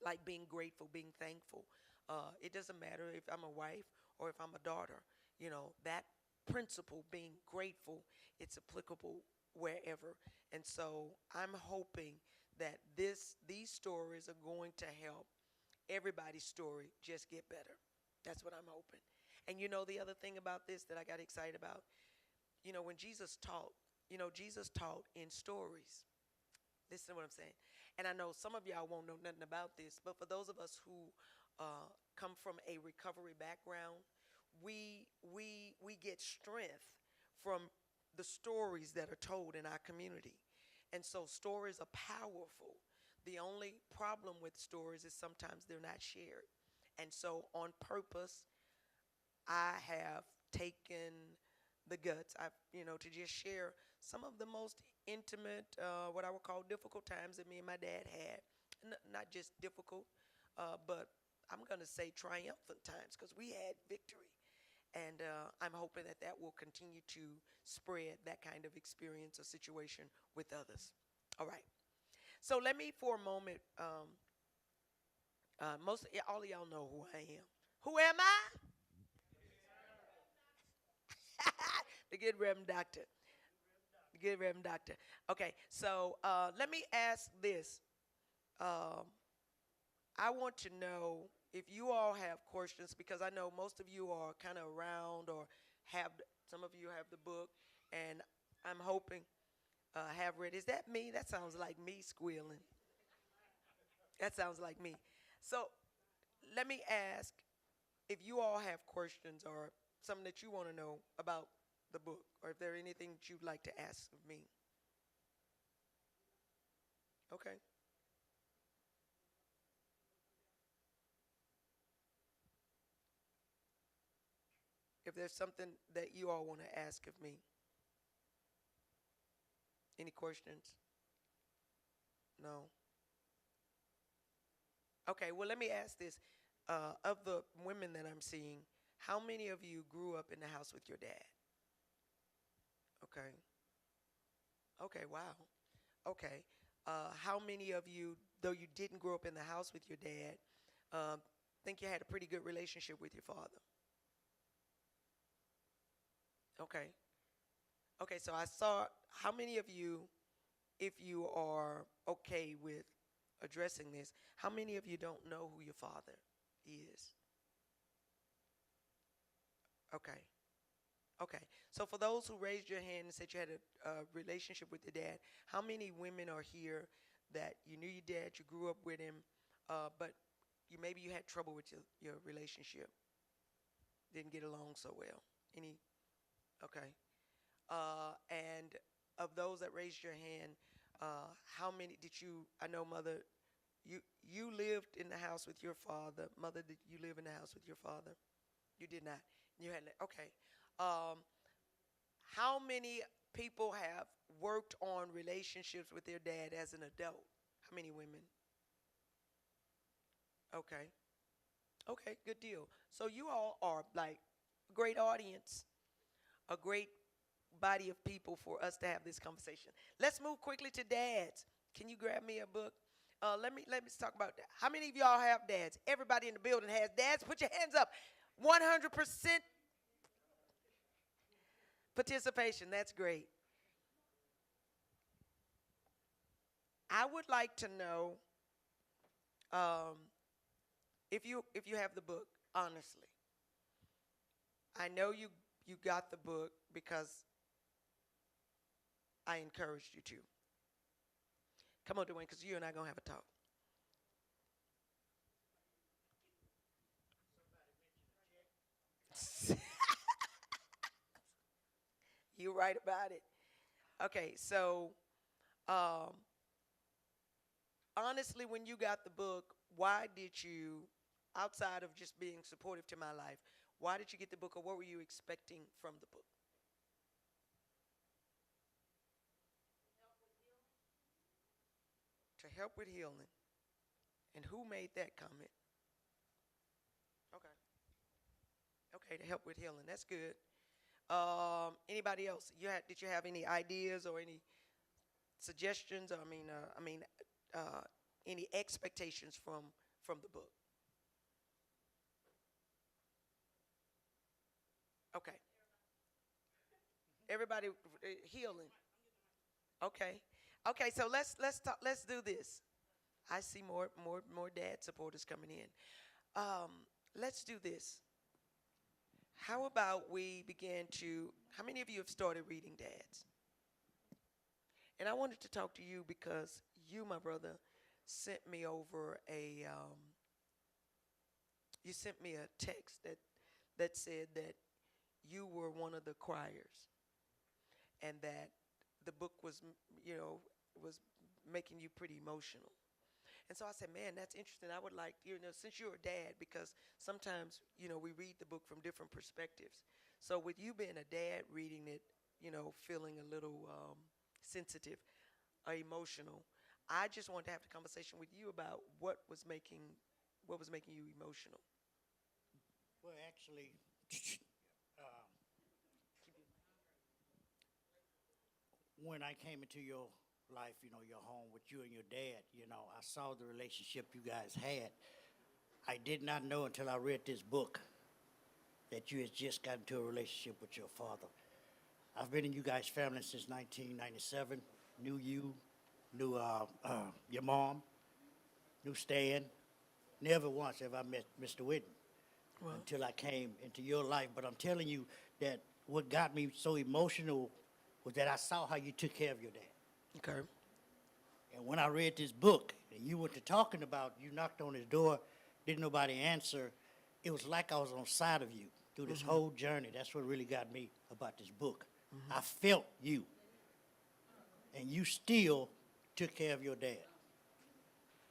like being grateful, being thankful. It doesn't matter if I'm a wife or if I'm a daughter. That principle, being grateful, it's applicable wherever. And so I'm hoping that these stories are going to help everybody's story just get better. That's what I'm hoping. And the other thing about this that I got excited about, when Jesus taught, Jesus taught in stories. Listen to what I'm saying. And I know some of y'all won't know nothing about this, but for those of us who come from a recovery background, we get strength from the stories that are told in our community. And so stories are powerful. The only problem with stories is sometimes they're not shared. And so on purpose, I have taken the guts, to just share some of the most intimate, what I would call difficult times that me and my dad had. Not just difficult, but I'm going to say triumphant times because we had victory. And I'm hoping that that will continue to spread that kind of experience or situation with others. All right. So let me, for a moment, all of y'all know who I am. Who am I? The good Reverend Doctor. The good Reverend Doctor. Okay, so let me ask this. Um, I want to know if you all have questions because I know most of you are kind of around or have, some of you have the book, and I'm hoping have read. Is that me? That sounds like me squealing. That sounds like me. So let me ask if you all have questions or something that you want to know about the book, or if there anything that you'd like to ask of me. Okay. If there's something that you all want to ask of me, any questions? No. Okay. Well, let me ask this: of the women that I'm seeing, how many of you grew up in the house with your dad? Okay. Okay. Wow. Okay. How many of you, though you didn't grow up in the house with your dad, um, think you had a pretty good relationship with your father? Okay. Okay, so I saw how many of you, if you are okay with addressing this, how many of you don't know who your father is? Okay. Okay. So for those who raised your hand and said you had a relationship with your dad, how many women are here that you knew your dad, you grew up with him, but maybe you had trouble with your relationship, didn't get along so well? Any? Okay. And of those that raised your hand, how many did you? I know, mother, you lived in the house with your father. Mother, did you live in the house with your father? You did not. You had okay. Um, how many people have worked on relationships with their dad as an adult? How many women? Okay. Okay, good deal. So you all are like a great audience, a great body of people for us to have this conversation. Let's move quickly to dads. Can you grab me a book? Let me talk about that. How many of y'all have dads? Everybody in the building has dads. Put your hands up. 100% participation. That's great. I would like to know um, if you have the book. Honestly, I know you got the book because I encouraged you to. Come on, Dwayne, because you and I gonna have a talk. You're right about it. Okay, so um, honestly, when you got the book, why did you, outside of just being supportive to my life, why did you get the book, or what were you expecting from the book? To help with healing. And who made that comment? Okay. Okay, to help with healing. That's good. Anybody else? Did you have any ideas or any suggestions? Or, any expectations from the book? Okay. Everybody healing. Okay. Okay, so let's talk, let's do this. I see more dad supporters coming in. Um, let's do this. How about we begin to, how many of you have started reading dads? And I wanted to talk to you because you, my brother, sent me over you sent me a text that said that you were one of the criers and that the book was, was making you pretty emotional. And so I said, man, that's interesting. I would like, since you're a dad, because sometimes, we read the book from different perspectives. So with you being a dad reading it, feeling a little sensitive or emotional, I just wanted to have a conversation with you about what was making you emotional. Well, actually, uh, when I came into your life, your home with you and your dad, I saw the relationship you guys had. I did not know until I read this book that you had just got into a relationship with your father. I've been in you guys' family since 1997. Knew you, knew your mom, knew Stan. Never once have I met Mr. Whitten Well, until I came into your life. But I'm telling you that what got me so emotional was that I saw how you took care of your dad. okay. And when I read this book, and you went to talking about, you knocked on his door, didn't nobody answer, it was like I was on side of you through this whole journey. That's what really got me about this book. I felt you, and you still took care of your dad.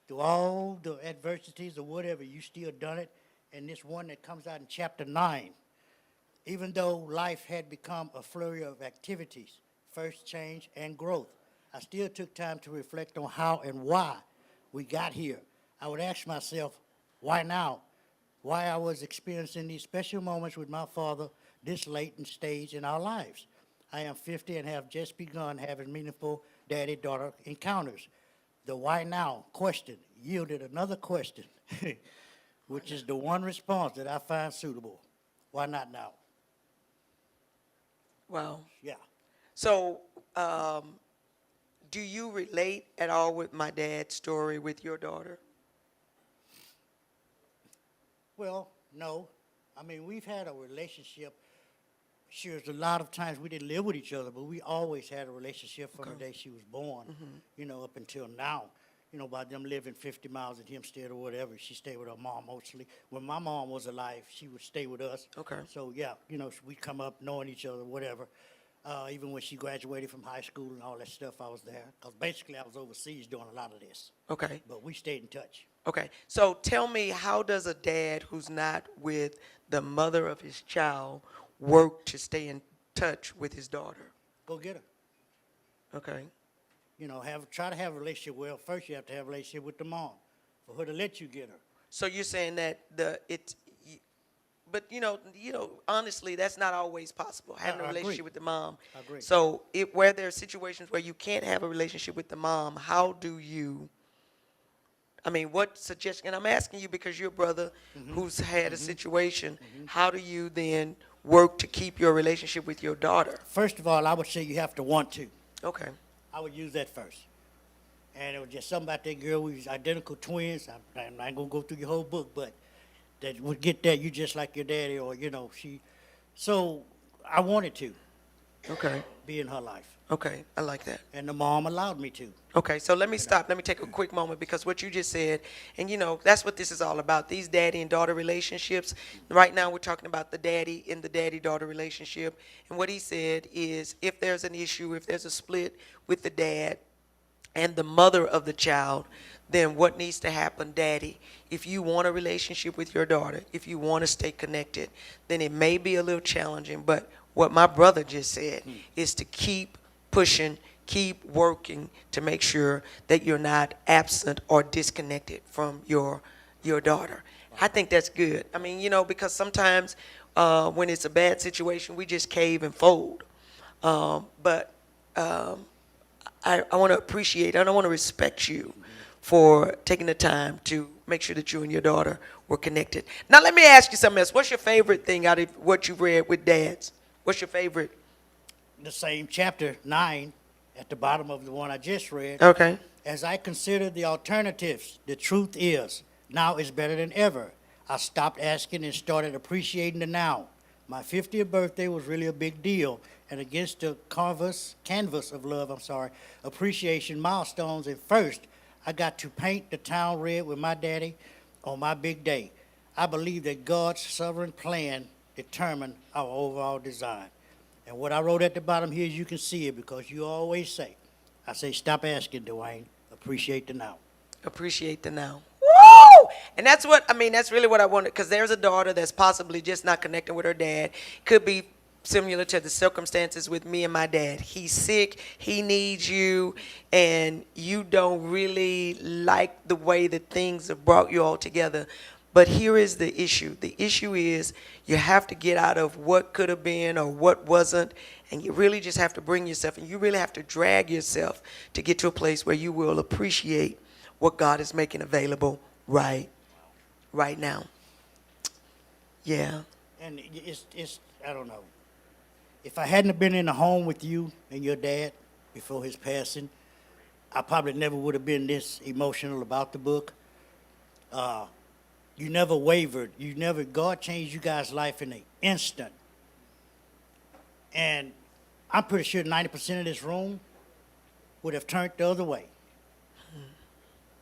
Through all the adversities or whatever, you still done it. And this one that comes out in chapter 9, even though life had become a flurry of activities, first change and growth, I still took time to reflect on how and why we got here. I would ask myself, why now? Why I was experiencing these special moments with my father this late in stage in our lives. I am 50 and have just begun having meaningful daddy-daughter encounters. The why now question yielded another question, which is the one response that I find suitable. Why not now? Wow. Yeah. So, do you relate at all with my dad's story with your daughter? Well, no. I mean, we've had a relationship. Sure, there's a lot of times we didn't live with each other, but we always had a relationship from the Okay. day she was born, up until now. By them living 50 miles and him stayed or whatever, she stayed with her mom mostly. When my mom was alive, she would stay with us. Okay. So, yeah, we come up knowing each other, whatever. Even when she graduated from high school and all that stuff, I was there. Because basically I was overseas doing a lot of this. Okay. But we stayed in touch. Okay. So tell me, how does a dad who's not with the mother of his child work to stay in touch with his daughter? Go get her. Okay. Try to have a relationship. Well, first you have to have a relationship with the mom for her to let you get her. So you're saying that but honestly, that's not always possible. Having a I agree. relationship with the mom. I agree. So where there are situations where you can't have a relationship with the mom, how do you? I mean, what suggestion? And I'm asking you because you're a brother who's had a situation. How do you then work to keep your relationship with your daughter? First of all, I would say you have to want to. Okay. I would use that first. And it was just something about that girl. We was identical twins. I'm not going to go through your whole book, but that would get that you just like your daddy or, she. So I wanted to Okay. be in her life. Okay. I like that. And the mom allowed me to. Okay, so let me stop. Let me take a quick moment because what you just said, and that's what this is all about. These daddy and daughter relationships. Right now, we're talking about the daddy and the daddy-daughter relationship. And what he said is, if there's an issue, if there's a split with the dad and the mother of the child, then what needs to happen, daddy? If you want a relationship with your daughter, if you want to stay connected, then it may be a little challenging. But what my brother just said is to keep pushing, keep working to make sure that you're not absent or disconnected from your daughter. I think that's good. I mean, because sometimes when it's a bad situation, we just cave and fold. But I want to appreciate, and I want to respect you for taking the time to make sure that you and your daughter were connected. Now let me ask you something else. What's your favorite thing out of what you've read with dads? What's your favorite? The same chapter 9 at the bottom of the one I just read. Okay. As I consider the alternatives, the truth is, now is better than ever. I stopped asking and started appreciating the now. My 50th birthday was really a big deal, and against the canvas of love, appreciation milestones, and first, I got to paint the town red with my daddy on my big day. I believe that God's sovereign plan determined our overall design. And what I wrote at the bottom here, you can see it because you always say, I say, stop asking, Dwayne. Appreciate the now. Appreciate the now. Woo! And that's what, I mean, that's really what I wanted, because there's a daughter that's possibly just not connecting with her dad. Could be similar to the circumstances with me and my dad. He's sick, he needs you, and you don't really like the way that things have brought you all together. But here is the issue. The issue is you have to get out of what could have been or what wasn't, and you really just have to bring yourself, and you really have to drag yourself to get to a place where you will appreciate what God is making available right now. Yeah. And it's I don't know. If I hadn't have been in the home with you and your dad before his passing, I probably never would have been this emotional about the book. You never wavered. God changed you guys' life in an instant. And I'm pretty sure 90% of this room would have turned the other way.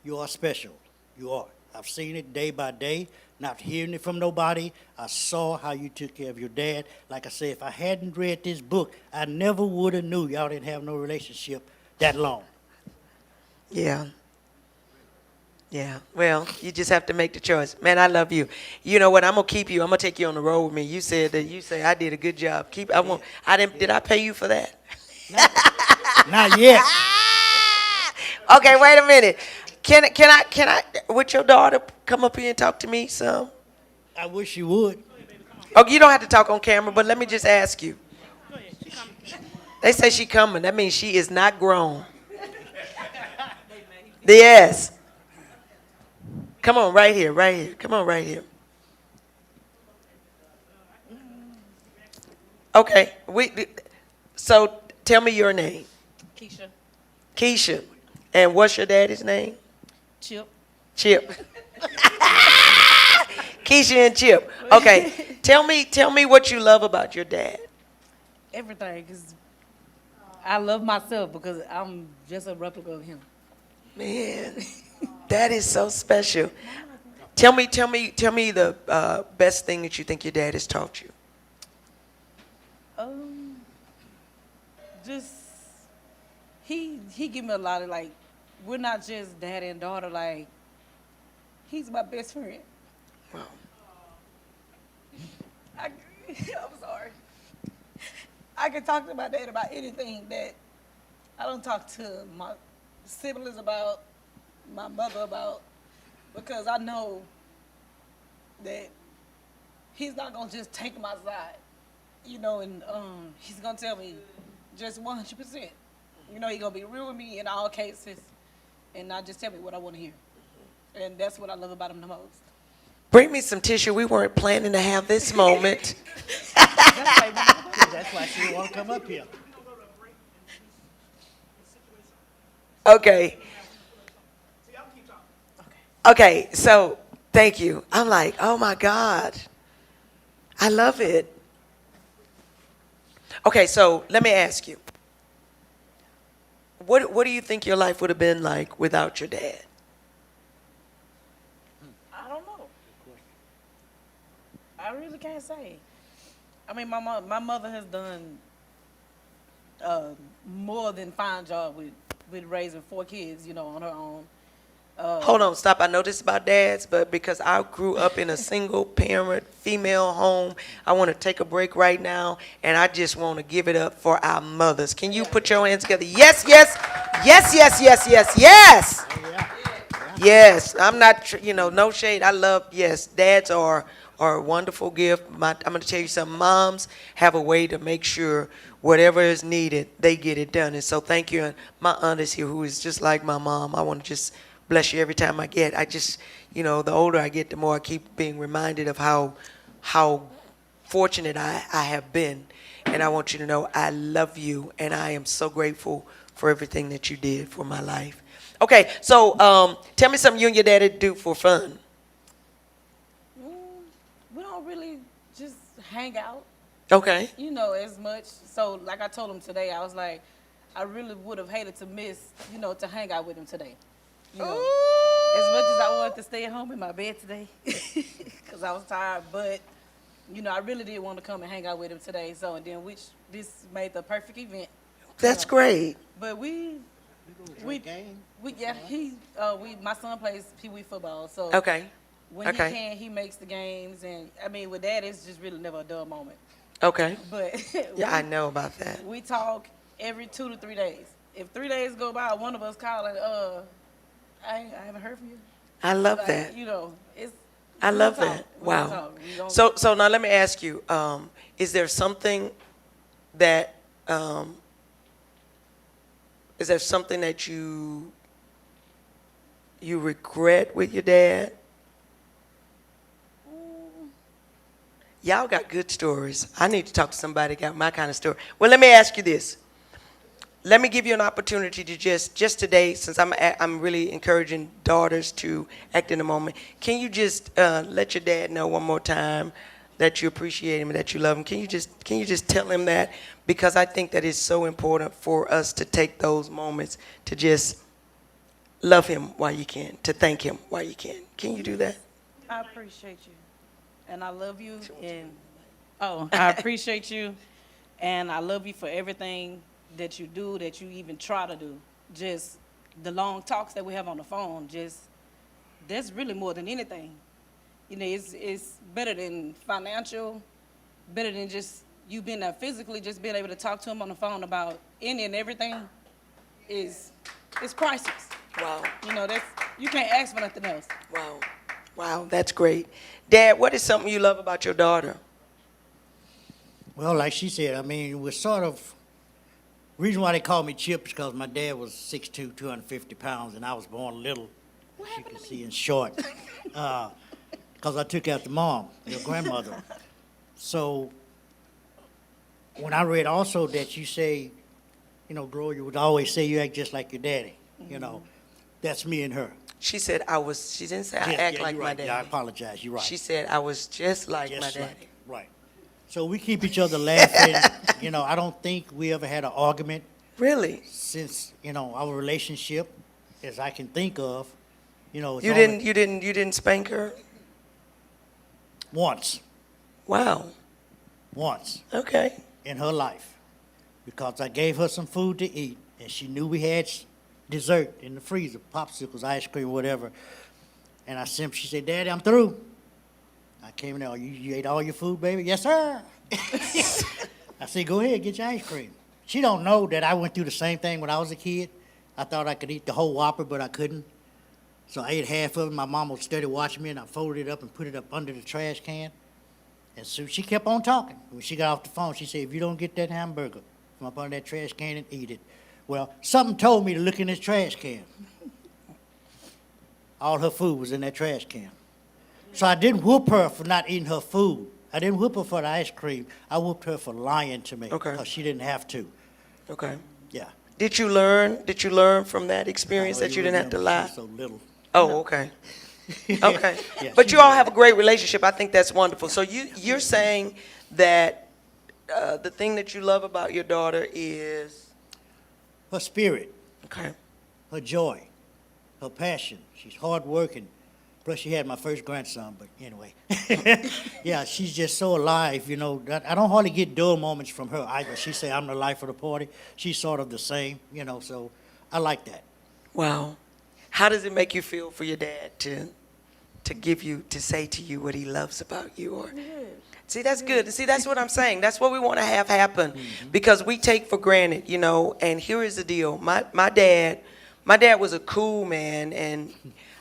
You are special. You are. I've seen it day by day, not hearing it from nobody. I saw how you took care of your dad. Like I said, if I hadn't read this book, I never would have knew y'all didn't have no relationship that long. Yeah. Yeah. Well, you just have to make the choice. Man, I love you. You know what? I'm gonna keep you. I'm gonna take you on the road with me. You said that. You say I did a good job. I didn't. Did I pay you for that? Not yet. Okay. Wait a minute. Can I? Would your daughter come up here and talk to me some? I wish you would. Oh, you don't have to talk on camera, but let me just ask you. They say she coming. That means she is not grown. D.A.D.S. Come on, right here, right here. Come on, right here. Okay. So tell me your name. Keisha. Keisha. And what's your daddy's name? Chip. Chip. Keisha and Chip. Okay. Tell me what you love about your dad. Everything, because I love myself because I'm just a replica of him. Man, that is so special. Tell me the best thing that you think your dad has taught you. Just he give me a lot of, like, we're not just dad and daughter, like, he's my best friend. Wow. I'm sorry. I can talk to my dad about anything that I don't talk to my siblings about, my mother about, because I know that he's not gonna just take my side, and he's gonna tell me just 100%. He's gonna be real with me in all cases, and not just tell me what I want to hear. And that's what I love about him the most. Bring me some tissue. We weren't planning to have this moment. That's why she won't come up here. Okay. Okay, so thank you. I'm like, oh my God. I love it. Okay, so let me ask you. What do you think your life would have been like without your dad? I don't know. I really can't say. I mean, my mother has done more than fine job with raising 4 kids, on her own. Hold on, stop. I know this is about dads, but because I grew up in a single parent female home, I want to take a break right now, and I just want to give it up for our mothers. Can you put your hands together? Yes, yes, yes, yes, yes, yes, yes. Yes, I'm not, no shade. I love, yes, dads are a wonderful gift. I'm going to tell you something. Moms have a way to make sure whatever is needed, they get it done. And so thank you. And my aunt is here, who is just like my mom. I want to just bless you, every time I get. I just, the older I get, the more I keep being reminded of how fortunate I have been. And I want you to know I love you, and I am so grateful for everything that you did for my life. Okay, so tell me something you and your daddy do for fun. We don't really just hang out, Okay. as much. So, like I told him today, I was like, I really would have hated to miss, to hang out with him today. You know, as much as I wanted to stay at home in my bed today, because I was tired, but, I really did want to come and hang out with him today. So, and then this made the perfect event. That's great. But we Game? yeah, my son plays Pee Wee football, so Okay. when Okay. he can, he makes the games, and I mean, with that, it's just really never a dull moment. Okay. But Yeah, I know about that. we talk every 2 to 3 days. If 3 days go by, one of us call and I haven't heard from you. I love Like, that. It's I we'll love talk. that. We'll Wow. talk. We gon- So now let me ask you: is there something that is there something that you regret with your dad? Y'all got good stories. I need to talk to somebody that got my kind of story. Well, let me ask you this. Let me give you an opportunity to just today, since I'm really encouraging daughters to act in the moment. Can you just let your dad know one more time that you appreciate him and that you love him? Can you just tell him that? Because I think that it's so important for us to take those moments to just love him while you can, to thank him while you can. Can you do that? I appreciate you, and I love you, and I appreciate you, and I love you for everything that you do, that you even try to do. Just the long talks that we have on the phone, that's really more than anything. It's better than financial, better than just you being there physically, just being able to talk to him on the phone about any and everything is priceless. Wow. That's, you can't ask for nothing else. Wow. Wow, that's great. Dad, what is something you love about your daughter? Well, like she said, I mean, it was sort of, reason why they called me Chip is because my dad was 6'2", 250 pounds, and I was born little, as you can see, and short. Because I took after mom, your grandmother. So when I read also that you say, Gloria would always say you act just like your daddy, that's me and her. She said she didn't say I Yeah, act yeah, like you're my right. daddy. Yeah, I apologize, you're right. She said I was just like Just my like daddy. it, right. So we keep each other laughing. I don't think we ever had an argument Really? since, our relationship, as I can think of. It's You only didn't spank her? once Wow. Okay. in her life, because I gave her some food to eat, and she knew we had dessert in the freezer, popsicles, ice cream, whatever. And she said, Daddy, I'm through. I came in there, you ate all your food, baby? Yes, sir. I said, go ahead, get your ice cream. She don't know that I went through the same thing when I was a kid. I thought I could eat the whole Whopper, but I couldn't. So I ate half of it. My mom was steady watching me, and I folded it up and put it up under the trash can. And so she kept on talking. When she got off the phone, she said, if you don't get that hamburger from up under that trash can and eat it. Well, something told me to look in this trash can. All her food was in that trash can. So I didn't whoop her for not eating her food. I didn't whoop her for the ice cream. I whooped her for lying to me. Okay. Because she didn't have to. Okay. Yeah. Did you learn from that experience I know that you didn't have to remember, lie? she was so little. Oh, okay. Okay. Yeah, But she you all was- have a great relationship. I think that's wonderful. So you're saying that the thing that you love about your daughter is Her spirit, okay. her joy, her passion. She's hardworking. Plus, she had my first grandson, but anyway. Yeah, she's just so alive, I don't hardly get dull moments from her either. She say I'm the life of the party. She's sort of the same, so I like that. Wow. How does it make you feel for your dad to say to you what he loves about you? Or see, that's good. See, that's what I'm saying. That's what we want to have happen, because we take for granted, And here is the deal. My dad was a cool man, and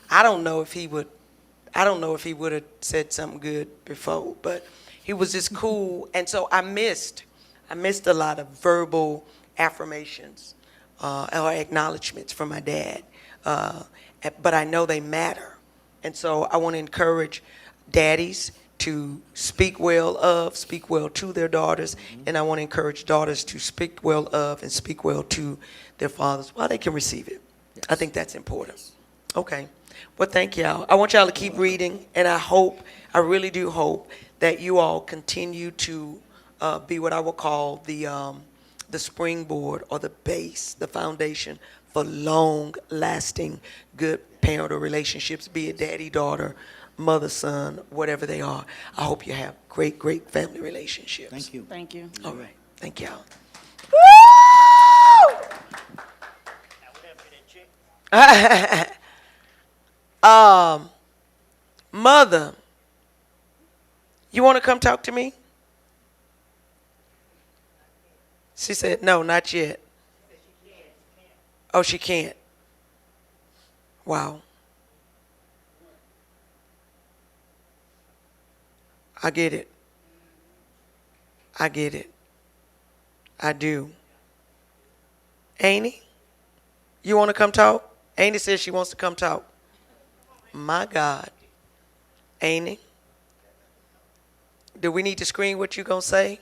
I don't know if he would have said something good before, but he was just cool, and so I missed a lot of verbal affirmations or acknowledgments from my dad. but I know they matter. And so I want to encourage daddies to speak well to their daughters, and I want to encourage daughters to speak well of and speak well to their fathers while they can receive it. I think that's important. Okay. Well, thank y'all. I want y'all to keep reading, and I really do hope that you all continue to be what I would call the springboard or the base, the foundation for long-lasting, good parental relationships, be it daddy, daughter, mother, son, whatever they are. I hope you have great, great family relationships. Thank you. Thank you. All right. Thank y'all. um, Mother, you want to come talk to me? She said, no, not yet. Oh, she can't. Wow. I get it. I get it. I do. Amy, you want to come talk? Amy says she wants to come talk. My God. Amy, do we need to screen what you going to say?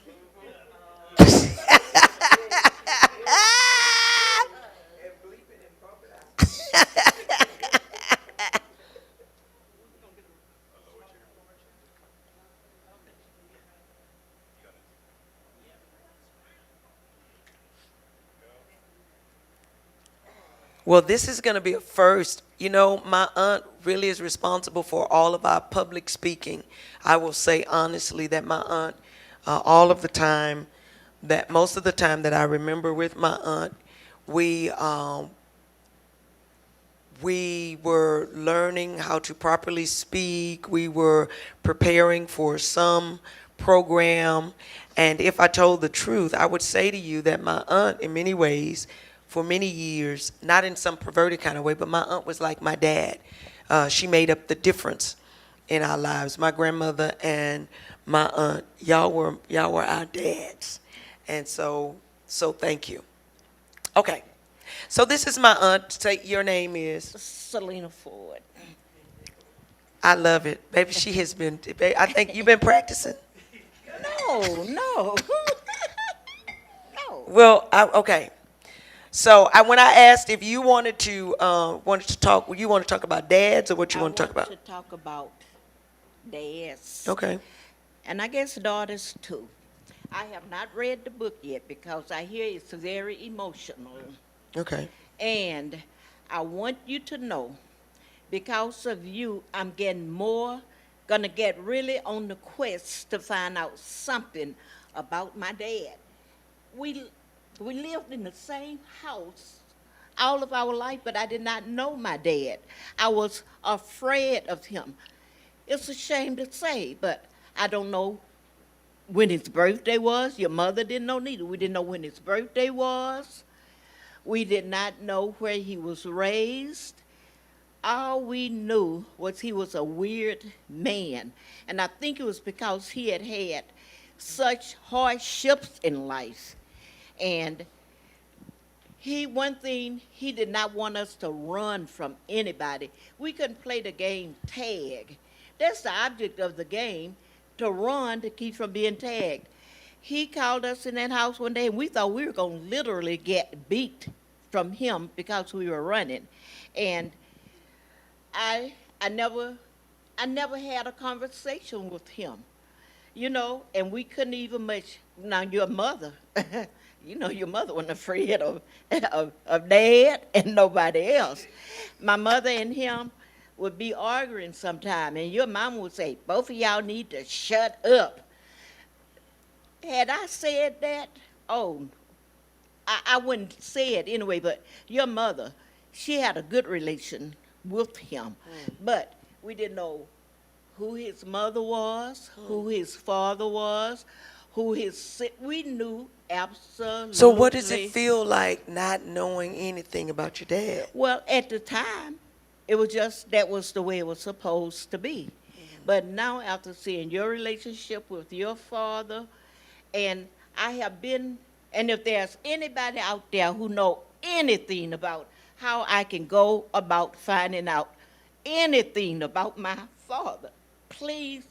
Well, this is going to be a first. You know, my aunt really is responsible for all of our public speaking. I will say honestly that my aunt, all of the time, that most of the time that I remember with my aunt, we we were learning how to properly speak. We were preparing for some program. And if I told the truth, I would say to you that my aunt, in many ways, for many years, not in some perverted kind of way, but my aunt was like my dad. She made up the difference in our lives. My grandmother and my aunt, y'all were our dads. And so thank you. Okay. So this is my aunt. Say your name is. Selena Ford. I love it, baby. She has been. I think you've been practicing. No, no. No. Well, okay. So when I asked if you wanted to talk, you want to talk about dads or what you want to talk about? I want to talk about D.A.D.S. Okay. And I guess daughters too. I have not read the book yet because I hear it's very emotional. Okay. And I want you to know, because of you, I'm gonna get really on the quest to find out something about my dad. We lived in the same house all of our life, but I did not know my dad. I was afraid of him. It's a shame to say, but I don't know when his birthday was. Your mother didn't know neither. We didn't know when his birthday was. We did not know where he was raised. All we knew was he was a weird man. And I think it was because he had had such hardships in life. And one thing, he did not want us to run from anybody. We couldn't play the game tag. That's the object of the game, to run to keep from being tagged. He called us in that house one day, and we thought we were going to literally get beat from him because we were running. And I never had a conversation with him, and we couldn't even much. Now, your mother, your mother wasn't afraid of Dad and nobody else. My mother and him would be arguing sometime, and your mama would say, both of y'all need to shut up. Had I said that, I wouldn't say it anyway, but your mother, she had a good relation with him. But we didn't know who his mother was, who his father was, we knew absolutely. So what does it feel like not knowing anything about your dad? Well, at the time, it was just that was the way it was supposed to be. But now, after seeing your relationship with your father, and I have been, and if there's anybody out there who know anything about how I can go about finding out anything about my father. Please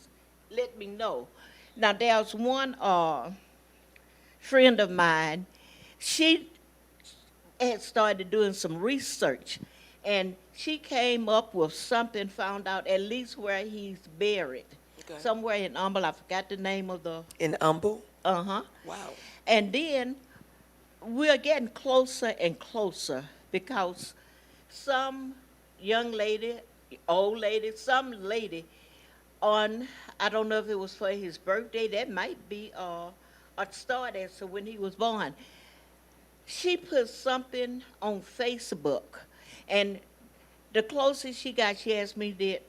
let me know. Now, there's one friend of mine. She had started doing some research, and she came up with something, found out at least where he's buried. Okay. Somewhere in Humble, I forgot the name of the, In Humble? uh-huh. Wow. And then we're getting closer and closer because some young lady, old lady, some lady on, I don't know if it was for his birthday, that might be a start as to when he was born. She put something on Facebook, and the closest she got, she asked me, did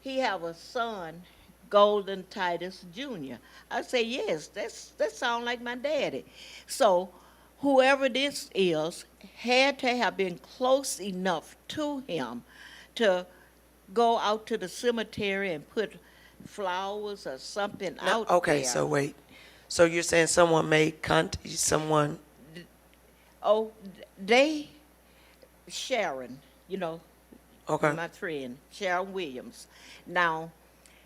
he have a son, Golden Titus Jr.? I say, yes, that sounds like my daddy. So whoever this is had to have been close enough to him to go out to the cemetery and put flowers or something No, out okay, there. so wait. So you're saying someone made someone, Oh, they, Sharon, you know, okay, my friend, Sharon Williams. Now,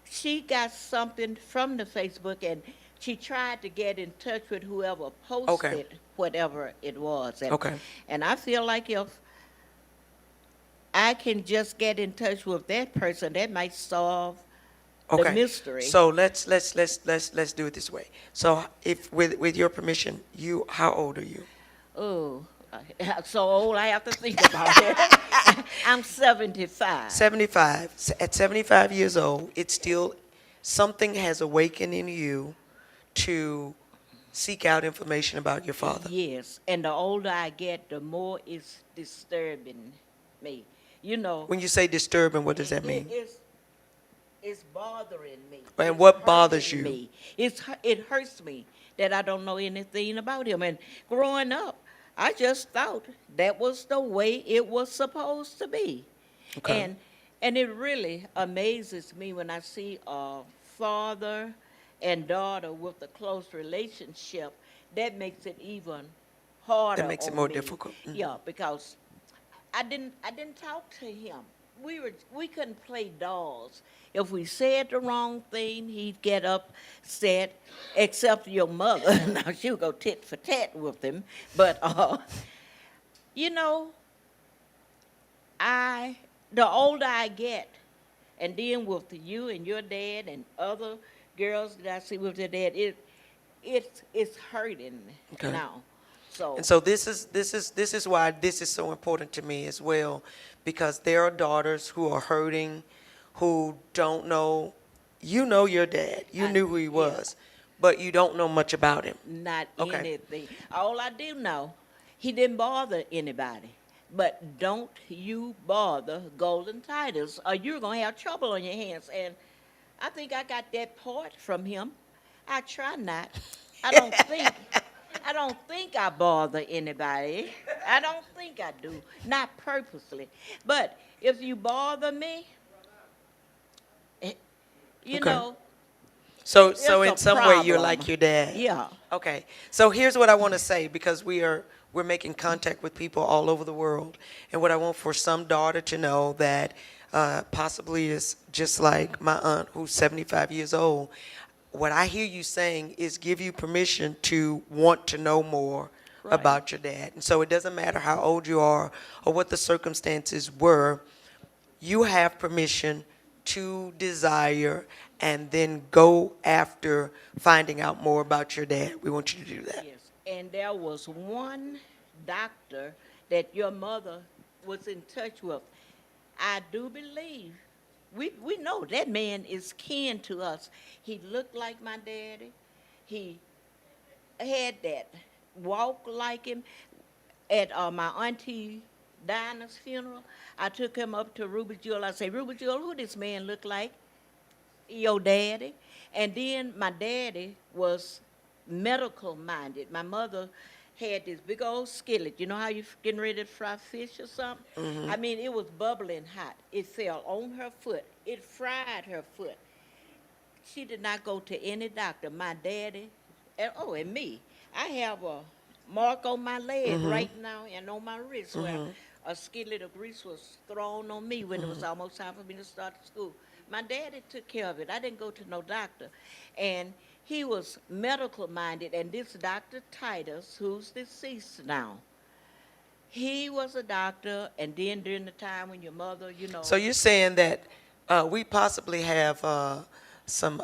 she got something from the Facebook, and she tried to get in touch with whoever okay, posted whatever it was. okay, And I feel like if I can just get in touch with that person, that might solve the okay. mystery. So let's do it this way. So if with your permission, how old are you? Oh, so old I have to think about it. I'm 75. 75. At 75 years old, it's still something has awakened in you to seek out information about your father. Yes, and the older I get, the more it's disturbing me. You know, When you say disturbing, what does that it, mean? it's bothering me. And It's what bothers hurting you? me. It hurts me that I don't know anything about him. And growing up, I just thought that was the way it was supposed to be. Okay. And it really amazes me when I see a father and daughter with a close relationship. That makes it even That harder makes it on more me. difficult. Mhm. Yeah, because I didn't talk to him. We couldn't play dolls. If we said the wrong thing, he'd get upset. Except your mother, now she would go tit for tat with him. But you know, I the older I get, and then with you and your dad and other girls that I see with their dad, it's hurting Okay. now. So And so this is why this is so important to me as well, because there are daughters who are hurting, who don't know. You know your dad. You knew who he yeah. was, but you don't know much about him. Not Okay. anything. All I do know, he didn't bother anybody. But don't you bother Golden Titus, or you're gonna have trouble on your hands. And I think I got that part from him. I try not. I don't think. I don't think I bother anybody. I don't think I do. Not purposely. But if you bother me, eh, you Okay. know, So it's in a some way you're problem. like your dad. Yeah. Okay. So here's what I want to say, because we're making contact with people all over the world, and what I want for some daughter to know that possibly is just like my aunt who's 75 years old. What I hear you saying is give you permission to want to know more Right. about your dad. And so it doesn't matter how old you are or what the circumstances were, you have permission to desire and then go after finding out more about your dad. We want you to do that. Yes, and there was one doctor that your mother was in touch with. I do believe we know that man is kin to us. He looked like my daddy. He had that walk like him. At my auntie Dinah's funeral, I took him up to Ruby Jewel. I said, Ruby Jewel, who this man look like? Your daddy. And then my daddy was medical minded. My mother had this big old skillet. You know how you getting ready to fry fish or something? I mean, it was bubbling hot. It fell on her foot. It fried her foot. She did not go to any doctor. My daddy, and me. I have a mark on my leg right now and on my wrist where a skillet of grease was thrown on me when it was almost time for me to start school. My daddy took care of it. I didn't go to no doctor. And he was medical minded. And this Dr. Titus, who's deceased now, he was a doctor. And then during the time when your mother, So you're saying that we possibly have some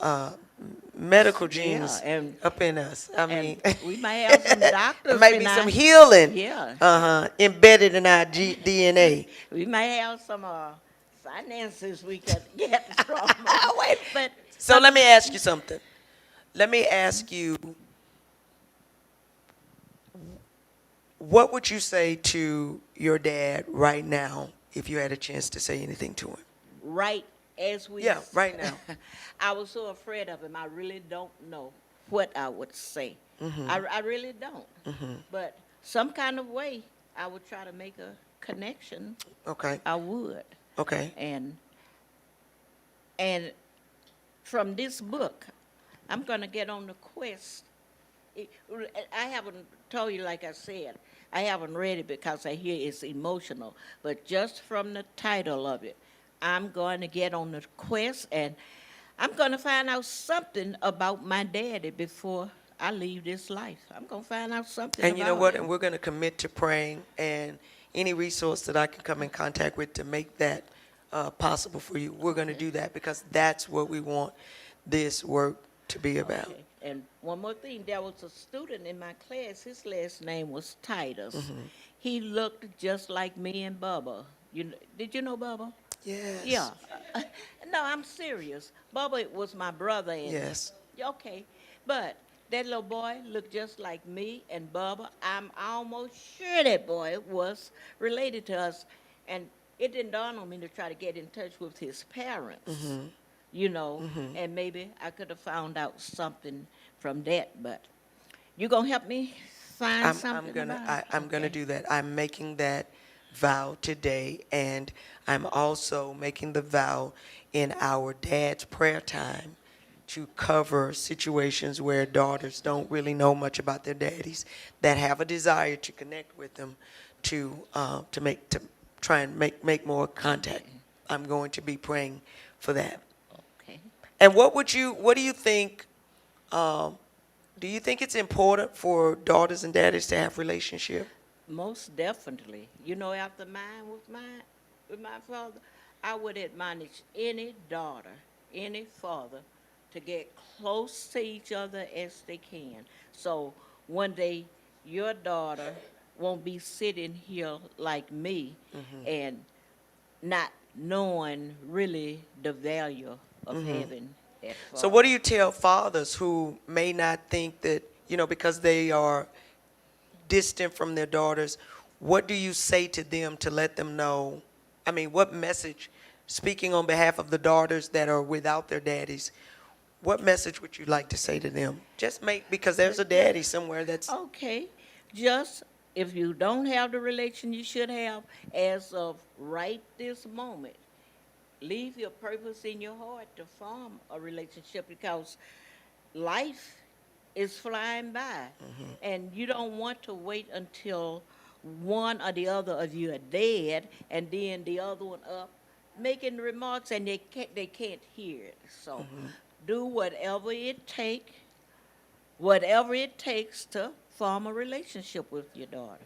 medical yeah, genes up in us. I and mean, we might have some there doctors might in be some our, healing yeah, embedded in our DNA. we might have some finances we could get from 'em. Wait. But So let me ask you something. Let me ask you, what would you say to your dad right now if you had a chance to say anything to him? right as we Yeah, right now. I was so afraid of him. I really don't know what I would say. I really don't. But some kind of way, I would try to make a connection. Okay, I would. okay. And from this book, I'm going to get on the quest. I haven't told you, like I said, I haven't read it because I hear it's emotional. But just from the title of it, I'm going to get on the quest and I'm going to find out something about my daddy before I leave this life. I'm going to find out something And you know about what? him. And we're going to commit to praying, and any resource that I can come in contact with to make that possible for you, we're going to do that, because that's what we want this work to be about. Okay. And one more thing, there was a student in my class, his last name was Titus. He looked just like me and Bubba. Did you know Bubba? Yes. Yeah. No, I'm serious. Bubba was my brother. And, Yes. okay. But that little boy looked just like me and Bubba. I'm almost sure that boy was related to us. And it didn't dawn on me to try to get in touch with his parents, and maybe I could have found out something from that. But you going to help me find something about it? I'm gonna Okay. do that. I'm making that vow today, and I'm also making the vow in our dad's prayer time to cover situations where daughters don't really know much about their daddies, that have a desire to connect with them, to try and make more contact. I'm going to be praying for that. Okay. And what do you think? Do you think it's important for daughters and daddies to have relationship? Most definitely. After mine with my father, I would admonish any daughter, any father, to get close to each other as they can. So one day your daughter won't be sitting here like me and not knowing really the value of having that father. So what do you tell fathers who may not think that, because they are distant from their daughters, what do you say to them to let them know? I mean, what message, speaking on behalf of the daughters that are without their daddies, what message would you like to say to them? Because there's a daddy somewhere that's, Okay, just if you don't have the relation you should have as of right this moment, leave your purpose in your heart to form a relationship, because life is flying by and you don't want to wait until one or the other of you are dead and then the other one up making remarks and they can't hear it. So do whatever it takes to form a relationship with your daughter.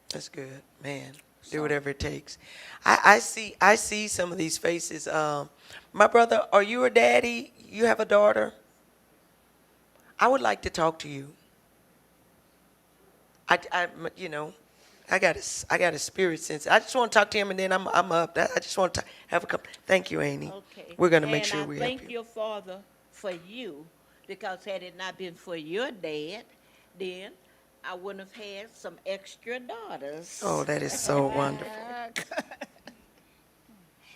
that's good, man. Do So- whatever it takes. I see some of these faces. My brother, are you a daddy? You have a daughter? I would like to talk to you. I I got a spirit sense. I just want to talk to him, and then I'm up. I just want to have a couple. Thank you, Amy. Okay. We're gonna make And sure I we thank help you. your father for you, because had it not been for your dad, then I wouldn't have had some extra daughters. Oh, that is so wonderful.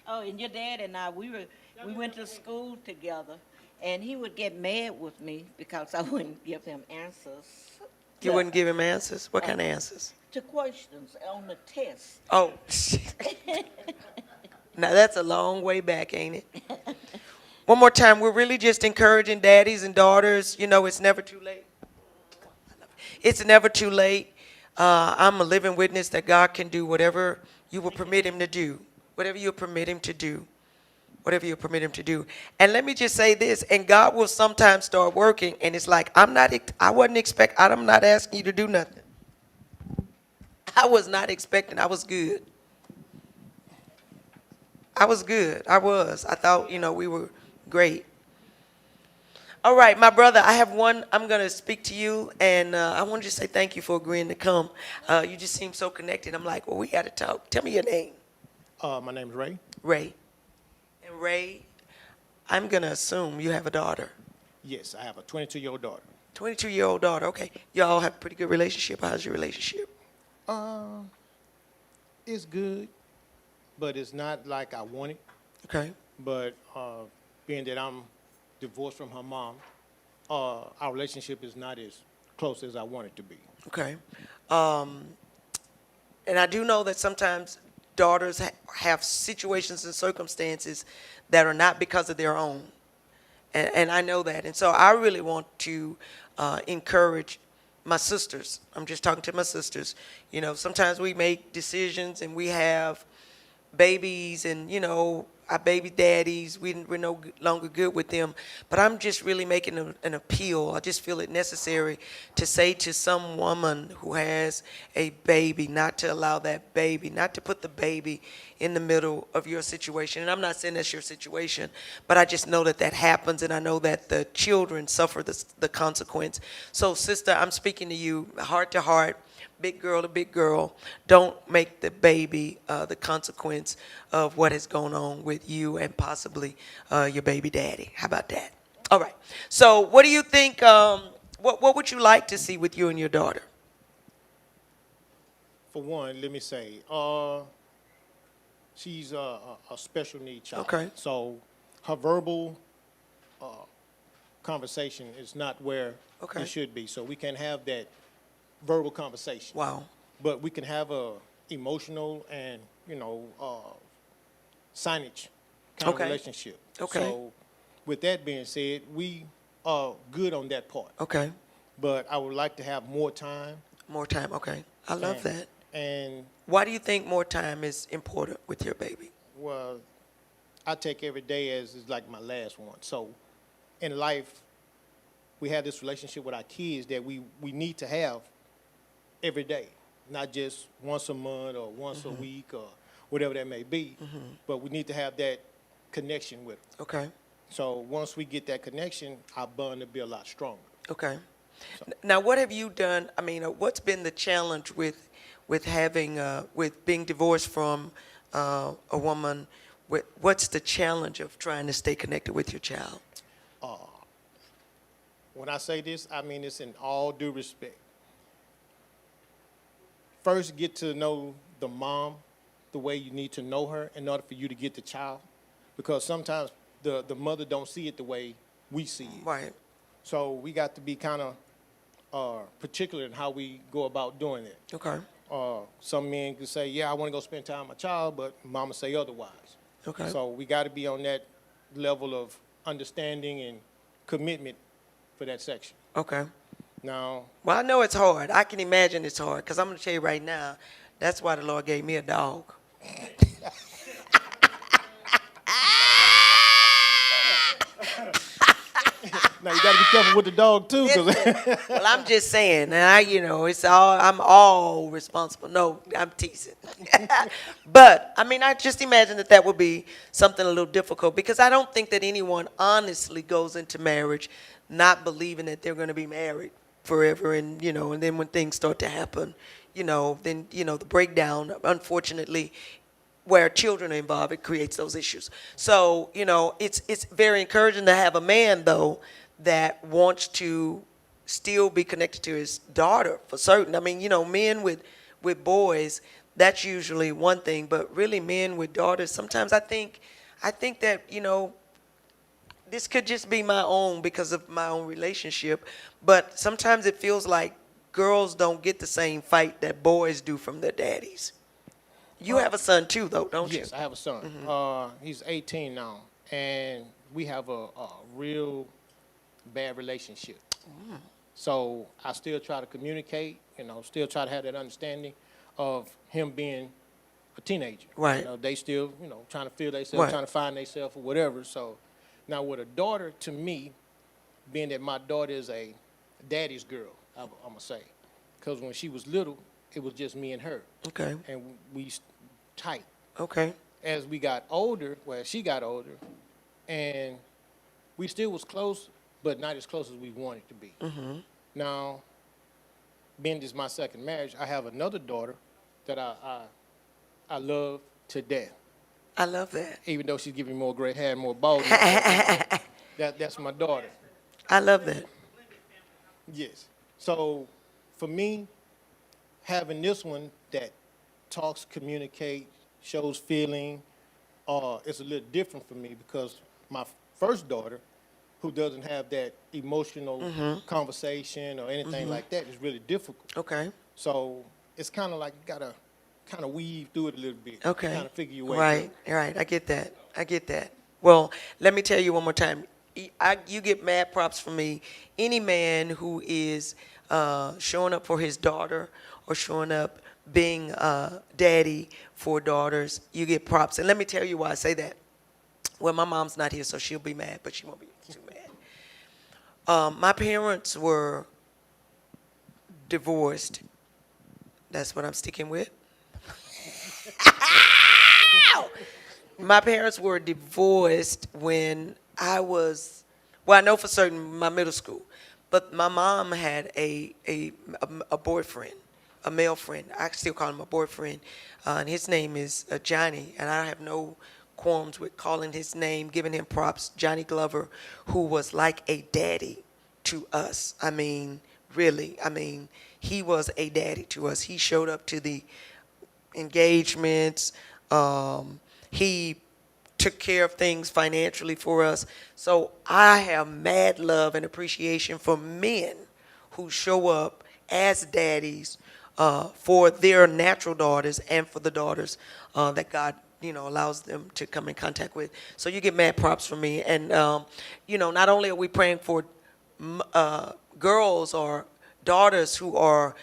Oh, and your dad and I, we went to school together, and he would get mad with me because I wouldn't give him answers. You wouldn't give him answers? What kind of answers? To questions on the test. Oh, now that's a long way back, ain't it? One more time, we're really just encouraging daddies and daughters. It's never too late. It's never too late I'm a living witness that God can do whatever you will permit him to do, whatever you permit him to do, whatever you permit him to do. And let me just say this, and God will sometimes start working, and it's like, I'm not asking you to do nothing. I was not expecting, I was good. I was good. I was. I thought, we were great. All right, my brother, I have one. I'm going to speak to you, and I want to just say thank you for agreeing to come. You just seem so connected. I'm like, well, we got to talk. Tell me your name. My name is Ray. Ray. And Ray, I'm going to assume you have a daughter. Yes, I have a 22-year-old daughter. 22-year-old daughter. Okay. Y'all have a pretty good relationship. How's your relationship? Uh, it's good, but it's not like I want it. Okay. But being that I'm divorced from her mom, our relationship is not as close as I want it to be. Okay. Um, and I do know that sometimes daughters have situations and circumstances that are not because of their own. And I know that. And so I really want to encourage my sisters. I'm just talking to my sisters. Sometimes we make decisions and we have babies and, our baby daddies, we're no longer good with them. But I'm just really making an appeal. I just feel it necessary to say to some woman who has a baby, not to allow that baby, not to put the baby in the middle of your situation. And I'm not saying that's your situation, but I just know that that happens, and I know that the children suffer the consequence. So, sister, I'm speaking to you heart to heart, big girl to big girl. Don't make the baby the consequence of what has gone on with you and possibly your baby daddy. How about that? All right. So what do you think, what would you like to see with you and your daughter? For one, let me say, she's a special need child. Okay. So her verbal conversation is not where Okay. it should be. So we can have that verbal conversation. Wow. But we can have a emotional and signage kind Okay. of relationship. Okay. So with that being said, we are good on that part. Okay. But I would like to have more time. More time. Okay. I love and, that. And Why do you think more time is important with your baby? well, I take every day as is like my last one. So in life, we have this relationship with our kids that we need to have every day, not just once a month or once a week or whatever that may be, but we need to have that connection with them. Okay. So once we get that connection, our bond will be a lot stronger. Okay. Now, what have you done? I mean, what's been the challenge with having with being divorced from a woman? What's the challenge of trying to stay connected with your child? When I say this, I mean this in all due respect. First, get to know the mom the way you need to know her in order for you to get the child, because sometimes the mother don't see it the way we see it. Right. So we got to be kind of particular in how we go about doing it. Okay. Some men can say, yeah, I want to go spend time with my child, but mama say otherwise. Okay. So we got to be on that level of understanding and commitment for that section. Okay. Now, Well, I know it's hard. I can imagine it's hard because I'm going to tell you right now, that's why the Lord gave me a dog. now you got to be careful with the dog too, because Well, I'm just saying, and I'm all responsible. No, I'm teasing. But, I mean, I just imagine that would be something a little difficult because I don't think that anyone honestly goes into marriage not believing that they're going to be married forever. And, and then when things start to happen, then, the breakdown, unfortunately, where children are involved, it creates those issues. So, it's very encouraging to have a man, though, that wants to still be connected to his daughter for certain. I mean, men with boys, that's usually one thing, but really men with daughters, sometimes I think that, this could just be my own because of my own relationship, but sometimes it feels like girls don't get the same fight that boys do from their daddies. You have a son too, though, don't you? yes, I have a son. He's 18 now, and we have a real bad relationship. So I still try to communicate, still try to have that understanding of him being a teenager. Right. They still, trying to feel themselves, Right. trying to find themselves or whatever. So now with a daughter, to me, being that my daughter is a daddy's girl, I'm going to say. Because when she was little, it was just me and her. Okay. And we tight. Okay. As we got older, well, she got older, and we still was close, but not as close as we wanted to be. Now, being this my second marriage, I have another daughter that I love to death. I love that. Even though she's giving me more gray hair and more baldness, but, that's my daughter. I love that. Yes. So for me, having this one that talks, communicate, shows feeling, it's a little different for me because my first daughter, who doesn't have that emotional conversation or anything like that, is really difficult. Okay. So it's kind of like you gotta kind of weave through it a little bit. Okay. Kind of figure your way Right. through. Right. I get that. I get that. Well, let me tell you one more time. You get mad props from me. Any man who is showing up for his daughter or showing up being daddy for daughters, you get props. And let me tell you why I say that. Well, my mom's not here, so she'll be mad, but she won't be too mad. My parents were divorced. That's what I'm sticking with. My parents were divorced when I was, well, I know for certain my middle school, but my mom had a boyfriend, a male friend. I still call him a boyfriend, and his name is Johnny, and I have no qualms with calling his name, giving him props, Johnny Glover, who was like a daddy to us. I mean, really, he was a daddy to us. He showed up to the engagements. He took care of things financially for us. So I have mad love and appreciation for men who show up as daddies for their natural daughters and for the daughters that God, allows them to come in contact with. So you get mad props from me. And, not only are we praying for girls or daughters who are,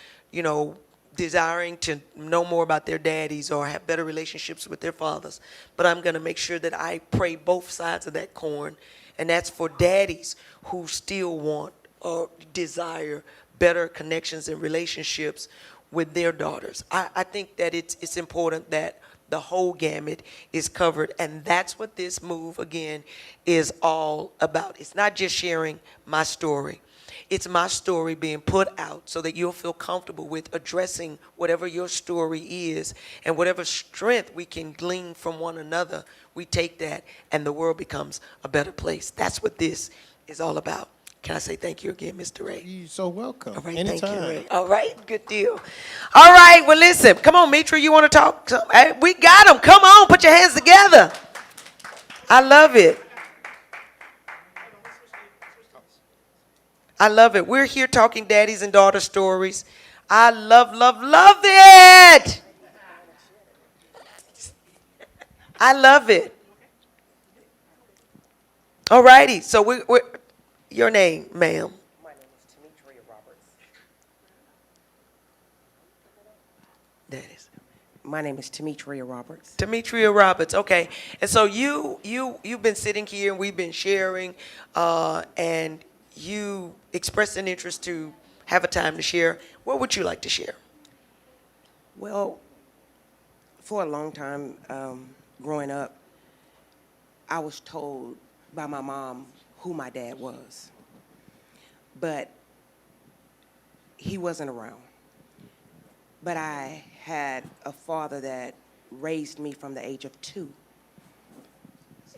desiring to know more about their daddies or have better relationships with their fathers. But I'm going to make sure that I pray both sides of that coin, and that's for daddies who still want or desire better connections and relationships with their daughters. I think that it's important that the whole gamut is covered, and that's what this move, again, is all about. It's not just sharing my story. It's my story being put out so that you'll feel comfortable with addressing whatever your story is, and whatever strength we can glean from one another, we take that and the world becomes a better place. That's what this is all about. Can I say thank you again, Mr. Ray? You're so welcome. All right, Anytime. thank you, Ray. All right, good deal. All right, well, listen. Come on, Mitra, you want to talk? Hey, we got them. Come on, put your hands together. I love it. I love it. We're here talking daddies and daughter stories. I love, love, love it. I love it. All righty. So we're your name, ma'am. My name is Demetria Roberts. That is My name is Demetria Roberts. Demetria Roberts. Okay. And so you've been sitting here and we've been sharing, and you expressed an interest to have a time to share. What would you like to share? Well, for a long time growing up, I was told by my mom who my dad was. But he wasn't around. But I had a father that raised me from the age of 2.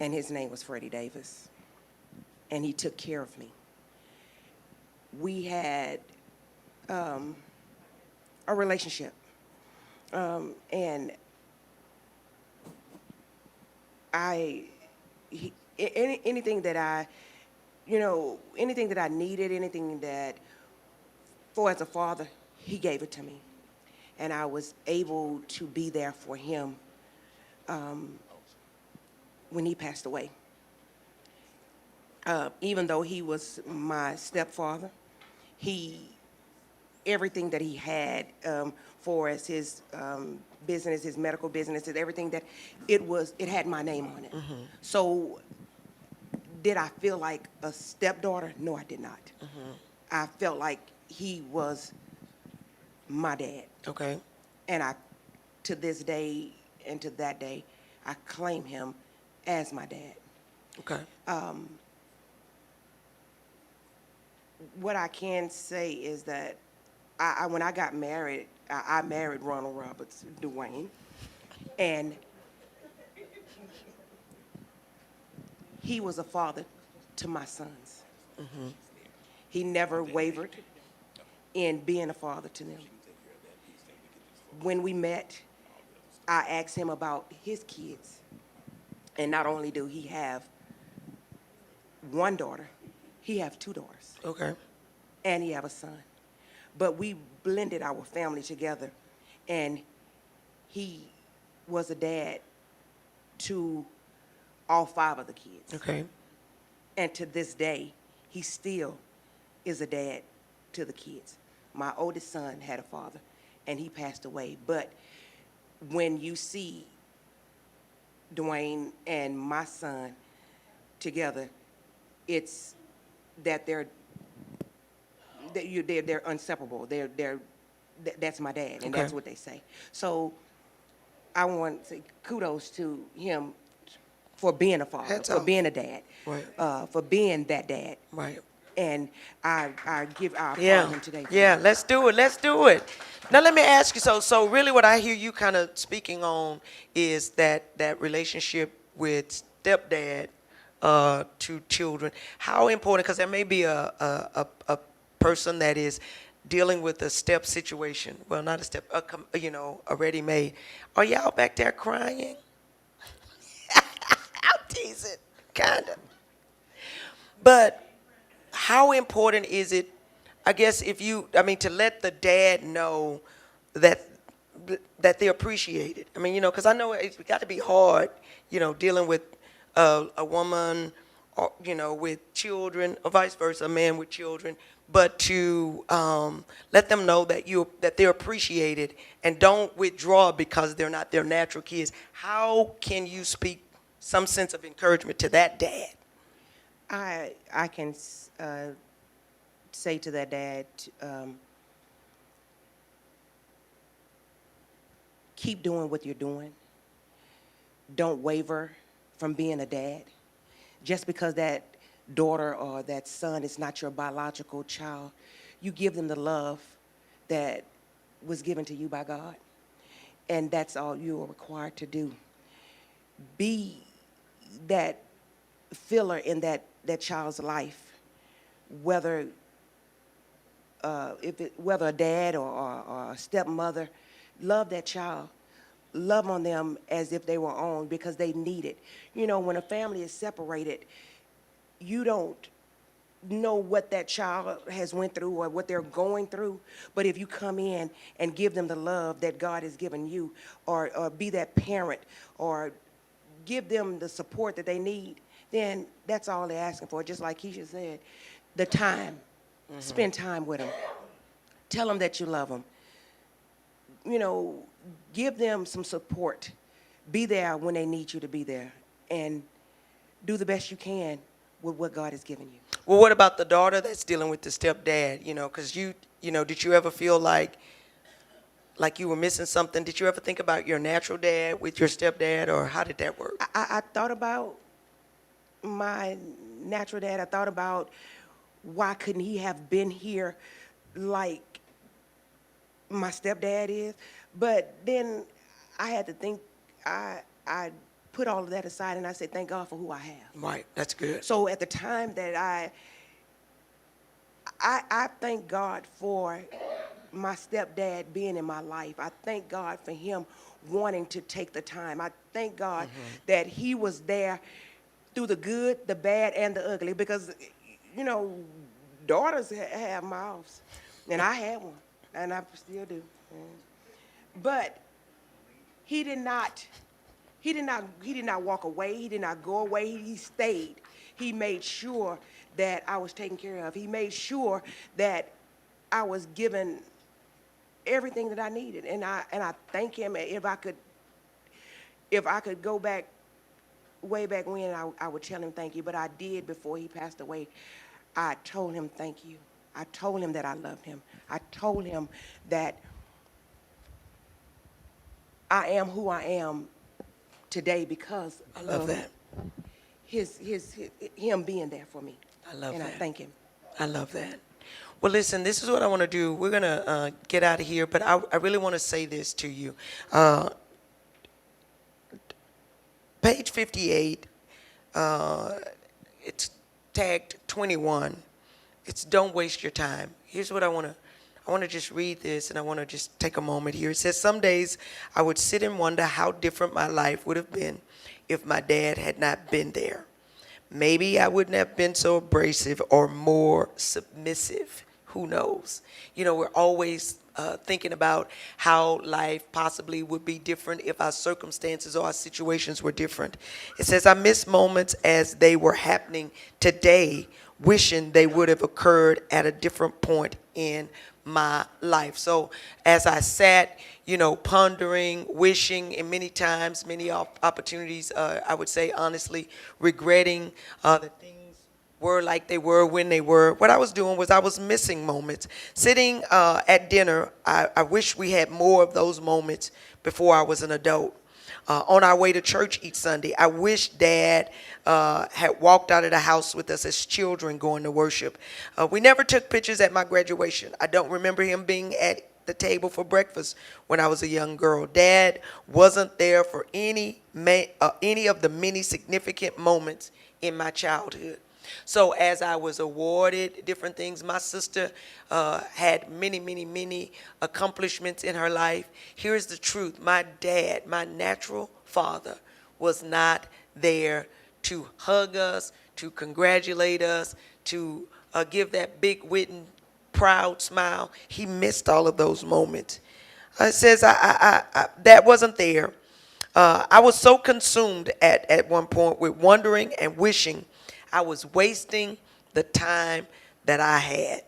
And his name was Freddie Davis. And he took care of me. We had a relationship. And anything that anything that I needed, anything that, for as a father, he gave it to me. And I was able to be there for him when he passed away. Even though he was my stepfather, he everything that he had for as his business, his medical business, everything that it had my name on it. So did I feel like a stepdaughter? No, I did not. I felt like he was my dad. Okay. And I, to this day and to that day, I claim him as my dad. Okay. What I can say is that when I got married, I married Ronald Roberts Dwayne, and he was a father to my sons. He never wavered in being a father to them. When we met, I asked him about his kids, and not only do he have one daughter, he have two daughters, Okay. and he have a son. But we blended our family together, and he was a dad to all five of the kids. Okay. And to this day, he still is a dad to the kids. My oldest son had a father, and he passed away. But when you see Dwayne and my son together, it's that they're inseparable. That's my dad, and that's Okay. what they say. So I want to say kudos to him for being a father, Hats for off. being a dad, Right. for being that dad. Right. And I applaud Yeah. him today. for Yeah. that. Let's do it. Let's do it. Now let me ask you. So really, what I hear you kind of speaking on is that relationship with stepdad to children. How important? Because there may be a person that is dealing with a step situation. Well, not a step. A ready-made. Are y'all back there crying? I'm teasing, kinda. But how important is it, I guess, to let the dad know that that they appreciate it? I mean, because I know it's got to be hard, dealing with a woman, or, with children, or vice versa, a man with children, but to let them know that they're appreciated and don't withdraw because they're not their natural kids. How can you speak some sense of encouragement to that dad? I can say to that dad, keep doing what you're doing. Don't waver from being a dad. Just because that daughter or that son is not your biological child, you give them the love that was given to you by God. And that's all you are required to do. Be that filler in that child's life, whether whether a dad or a stepmother. Love that child. Love on them as if they were own, because they need it. When a family is separated, you don't know what that child has went through or what they're going through. But if you come in and give them the love that God has given you, or be that parent, or give them the support that they need, then that's all they're asking for. Just like Keisha said, the time. Spend time with them. Tell them that you love them. Give them some support. Be there when they need you to be there. And do the best you can with what God has given you. Well, what about the daughter that's dealing with the stepdad? Because did you ever feel like you were missing something? Did you ever think about your natural dad with your stepdad, or how did that work? I thought about my natural dad. I thought about why couldn't he have been here like my stepdad is. But then I had to think, I put all of that aside, and I said, thank God for who I have. Right, that's good. So at the time that I thank God for my stepdad being in my life. I thank God for him wanting to take the time. I thank God that he was there through the good, the bad, and the ugly, because, daughters have mouths, and I had one, and I still do. But he did not walk away. He did not go away. He stayed. He made sure that I was taken care of. He made sure that I was given everything that I needed, and I thank him. If I could go back way back when, I would tell him thank you. But I did before he passed away. I told him thank you. I told him that I loved him. I told him that I am who I am today because I love of that. him being there for me. I love and that. I thank him. I love that. Well, listen, this is what I want to do. We're going to get out of here, but I really want to say this to you. Page 58, it's tagged 21. It's don't waste your time. Here's what I want to just read this, and I want to just take a moment here. It says, some days I would sit and wonder how different my life would have been if my dad had not been there. Maybe I wouldn't have been so abrasive or more submissive. Who knows? You know, we're always thinking about how life possibly would be different if our circumstances or our situations were different. It says, I miss moments as they were happening today, wishing they would have occurred at a different point in my life. So as I sat, pondering, wishing, and many times, many opportunities, I would say honestly, regretting that things were like they were when they were. What I was doing was I was missing moments. Sitting at dinner, I wish we had more of those moments before I was an adult. On our way to church each Sunday, I wish Dad had walked out of the house with us as children going to worship. We never took pictures at my graduation. I don't remember him being at the table for breakfast when I was a young girl. Dad wasn't there for any of the many significant moments in my childhood. So as I was awarded different things, my sister had many, many, many accomplishments in her life. Here's the truth. My dad, my natural father, was not there to hug us, to congratulate us, to give that big, witten, proud smile. He missed all of those moments. It says that wasn't there. I was so consumed at one point with wondering and wishing I was wasting the time that I had.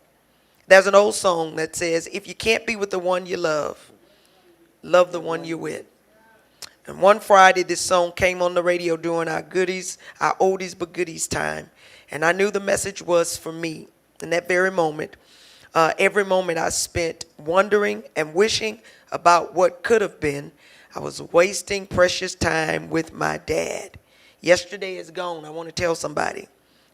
There's an old song that says, if you can't be with the one you love, love the one you're with. And one Friday, this song came on the radio during our oldies but goodies time. And I knew the message was for me in that very moment. Every moment I spent wondering and wishing about what could have been, I was wasting precious time with my dad. Yesterday is gone. I want to tell somebody.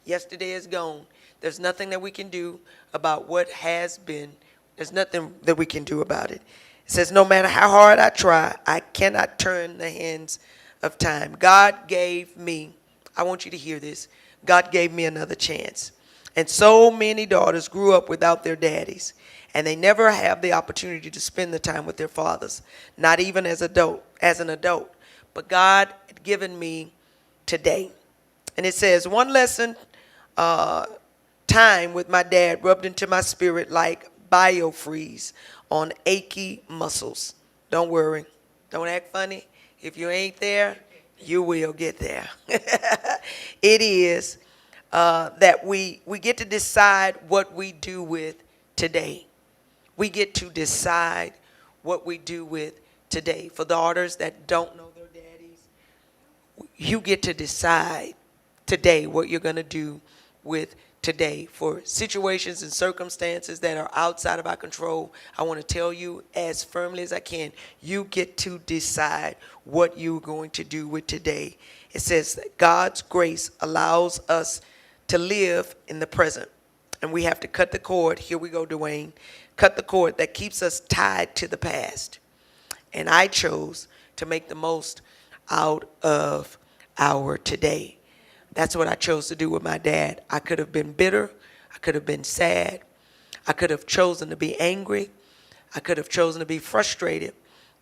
Yesterday is gone. There's nothing that we can do about what has been. There's nothing that we can do about it. It says, no matter how hard I try, I cannot turn the hands of time. God gave me, I want you to hear this, God gave me another chance. And so many daughters grew up without their daddies, and they never have the opportunity to spend the time with their fathers, not even as an adult. But God had given me today. And it says, one lesson time with my dad rubbed into my spirit like biofreeze on achy muscles. Don't worry. Don't act funny. If you ain't there, you will get there. It is that we get to decide what we do with today. We get to decide what we do with today. For daughters that don't know their daddies, you get to decide today what you're going to do with today. For situations and circumstances that are outside of our control, I want to tell you as firmly as I can, you get to decide what you're going to do with today. It says that God's grace allows us to live in the present. And we have to cut the cord. Here we go, Dwayne. Cut the cord that keeps us tied to the past. And I chose to make the most out of our today. That's what I chose to do with my dad. I could have been bitter. I could have been sad. I could have chosen to be angry. I could have chosen to be frustrated.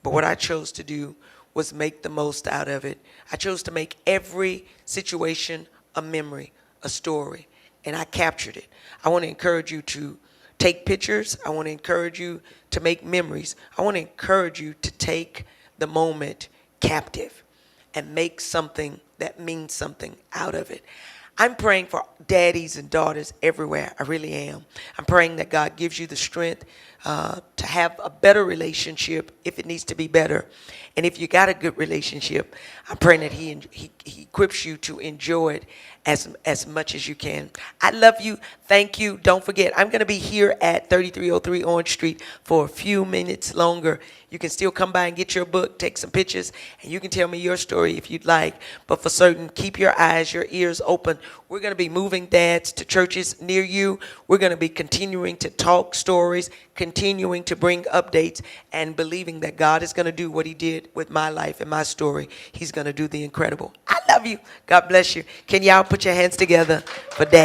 But what I chose to do was make the most out of it. I chose to make every situation a memory, a story, and I captured it. I want to encourage you to take pictures. I want to encourage you to make memories. I want to encourage you to take the moment captive and make something that means something out of it. I'm praying for daddies and daughters everywhere. I really am. I'm praying that God gives you the strength to have a better relationship if it needs to be better. And if you got a good relationship, I'm praying that he equips you to enjoy it as much as you can. I love you. Thank you. Don't forget, I'm going to be here at 3303 Orange Street for a few minutes longer. You can still come by and get your book, take some pictures, and you can tell me your story if you'd like. But for certain, keep your eyes, your ears open. We're going to be moving dads to churches near you. We're going to be continuing to talk stories, continuing to bring updates, and believing that God is going to do what he did with my life and my story. He's going to do the incredible. I love you. God bless you. Can y'all put your hands together for Dad?